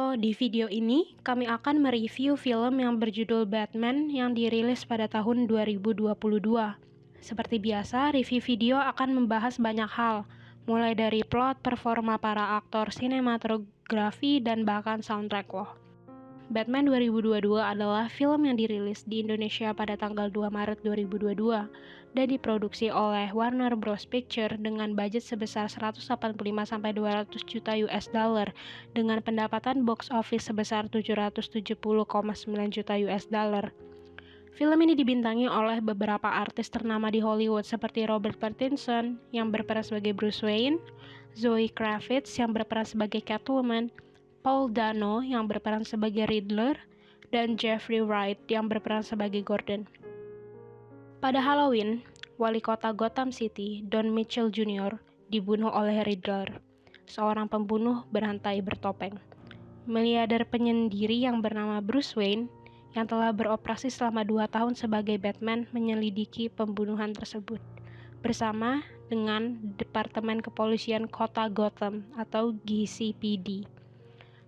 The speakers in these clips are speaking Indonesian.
Halo, di video ini kami akan mereview film yang berjudul Batman yang dirilis pada tahun 2022. Seperti biasa, review video akan membahas banyak hal, mulai dari plot, performa para aktor, sinematografi, dan bahkan soundtrack loh. Batman 2022 adalah film yang dirilis di Indonesia pada tanggal 2 Maret 2022 dan diproduksi oleh Warner Bros. Picture dengan budget sebesar 185-200 juta US dollar dengan pendapatan box office sebesar 770,9 juta US dollar. Film ini dibintangi oleh beberapa artis ternama di Hollywood seperti Robert Pattinson yang berperan sebagai Bruce Wayne, Zoe Kravitz yang berperan sebagai Catwoman, Paul Dano yang berperan sebagai Riddler, dan Jeffrey Wright yang berperan sebagai Gordon. Pada Halloween, wali kota Gotham City, Don Mitchell Jr., dibunuh oleh Riddler, seorang pembunuh berantai bertopeng. Miliarder penyendiri yang bernama Bruce Wayne yang telah beroperasi selama 2 tahun sebagai Batman menyelidiki pembunuhan tersebut bersama dengan Departemen Kepolisian Kota Gotham atau GCPD.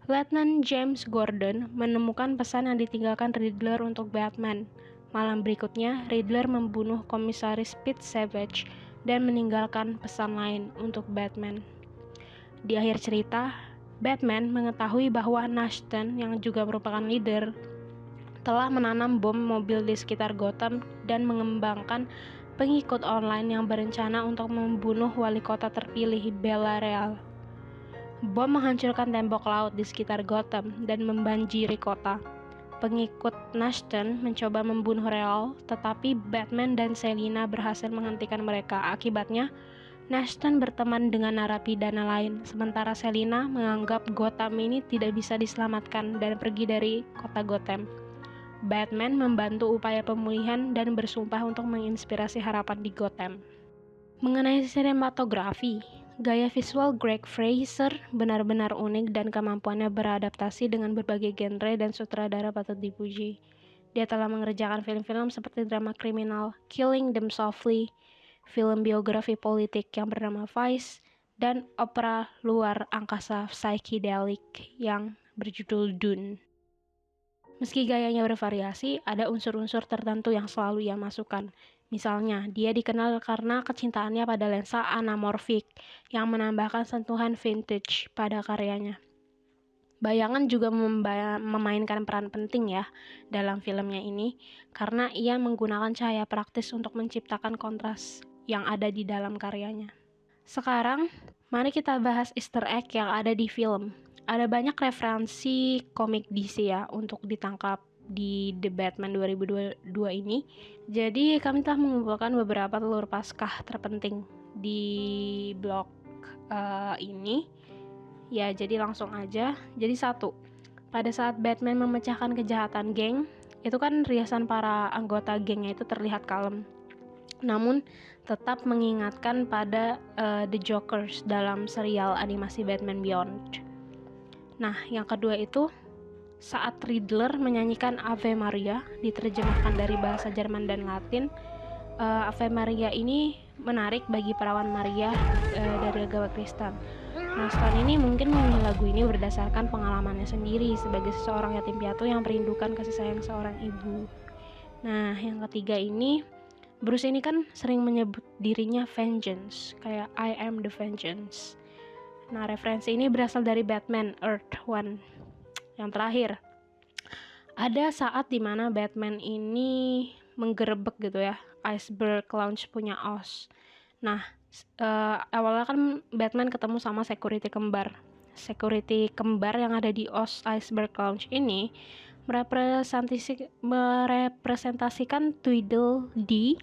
Letnan James Gordon menemukan pesan yang ditinggalkan Riddler untuk Batman. Malam berikutnya, Riddler membunuh Komisaris Pete Savage dan meninggalkan pesan lain untuk Batman. Di akhir cerita, Batman mengetahui bahwa Nashton yang juga merupakan leader telah menanam bom mobil di sekitar Gotham dan mengembangkan pengikut online yang berencana untuk membunuh wali kota terpilih Bella Real. Bom menghancurkan tembok laut di sekitar Gotham dan membanjiri kota. Pengikut Nashton mencoba membunuh Real, tetapi Batman dan Selina berhasil menghentikan mereka. Akibatnya, Nashton berteman dengan narapidana lain, sementara Selina menganggap Gotham ini tidak bisa diselamatkan dan pergi dari kota Gotham. Batman membantu upaya pemulihan dan bersumpah untuk menginspirasi harapan di Gotham. Mengenai sinematografi, gaya visual Greg Fraser benar-benar unik dan kemampuannya beradaptasi dengan berbagai genre dan sutradara patut dipuji. Dia telah mengerjakan film-film seperti drama kriminal Killing Them Softly, film biografi politik yang bernama Vice, dan opera luar angkasa psychedelic yang berjudul Dune. Meski gayanya bervariasi, ada unsur-unsur tertentu yang selalu ia masukkan. Misalnya, dia dikenal karena kecintaannya pada lensa anamorfik yang menambahkan sentuhan vintage pada karyanya. Bayangan juga memainkan peran penting ya dalam filmnya ini karena ia menggunakan cahaya praktis untuk menciptakan kontras yang ada di dalam karyanya. Sekarang, mari kita bahas Easter egg yang ada di film. Ada banyak referensi komik DC ya untuk ditangkap di The Batman 2022 ini. Jadi kami telah mengumpulkan beberapa telur Paskah terpenting di blog ini. Ya, jadi langsung aja. Jadi 1. Pada saat Batman memecahkan kejahatan geng, itu kan riasan para anggota gengnya itu terlihat kalem. Namun tetap mengingatkan pada The Jokers dalam serial animasi Batman Beyond. Nah, yang kedua itu saat Riddler menyanyikan Ave Maria, diterjemahkan dari bahasa Jerman dan Latin. Ave Maria ini menarik bagi perawan Maria dari agama Kristen. Nah, Stone ini mungkin memilih lagu ini berdasarkan pengalamannya sendiri sebagai seseorang yatim piatu yang merindukan kasih sayang seorang ibu. Nah, yang ketiga ini, Bruce ini kan sering menyebut dirinya Vengeance, kayak I am the Vengeance. Nah, referensi ini berasal dari Batman Earth One. Yang terakhir, ada saat dimana Batman ini menggerebek gitu ya, Iceberg Lounge punya Oz. Nah, awalnya kan Batman ketemu sama security kembar. Security kembar yang ada di Oz Iceberg Lounge ini merepresentasikan Tweedledee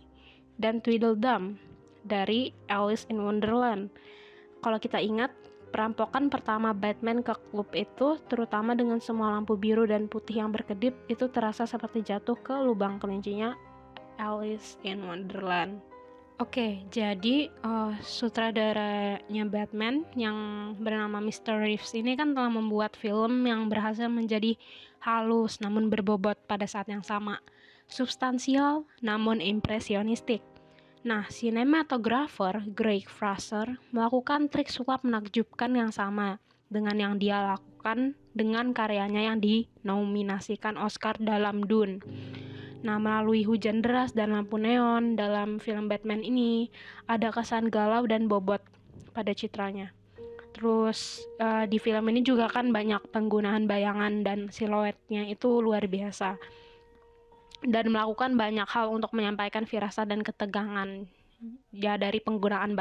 dan Tweedledum dari Alice in Wonderland. Kalau kita ingat, perampokan pertama Batman ke klub itu, terutama dengan semua lampu biru dan putih yang berkedip, itu terasa seperti jatuh ke lubang kelincinya Alice in Wonderland. Oke, jadi sutradaranya Batman yang bernama Mr. Reeves ini kan telah membuat film yang berhasil menjadi halus namun berbobot pada saat yang sama, substansial namun impresionistik. Nah, sinematografer Greg Fraser melakukan trik sulap menakjubkan yang sama, dengan yang dia lakukan dengan karyanya yang dinominasikan Oscar dalam Dune. Nah, melalui hujan deras dan lampu neon dalam film Batman ini, ada kesan galau dan bobot pada citranya. Terus di film ini juga kan banyak penggunaan bayangan dan siluetnya itu luar biasa. Dan melakukan banyak hal untuk menyampaikan firasat dan ketegangan. Ya, dari penggunaan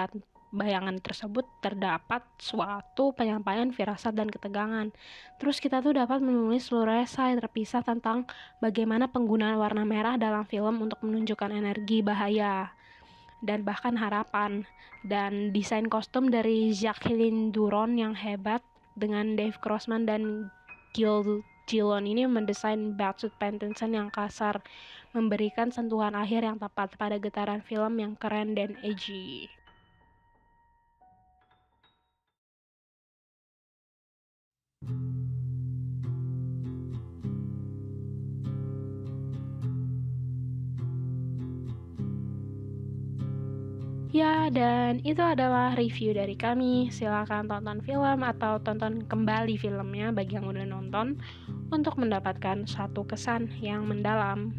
bayangan tersebut terdapat suatu penyampaian firasat dan ketegangan. Terus kita tuh dapat menulis seluruh esai terpisah tentang bagaimana penggunaan warna merah dalam film untuk menunjukkan energi bahaya dan bahkan harapan. Dan desain kostum dari Jacqueline Duron yang hebat dengan Dave Grossman dan Gil Gillon ini mendesain Batsuit Pattinson yang kasar, memberikan sentuhan akhir yang tepat pada getaran film yang keren dan edgy. Ya, dan itu adalah review dari kami. Silakan tonton film atau tonton kembali filmnya bagi yang udah nonton untuk mendapatkan satu kesan yang mendalam.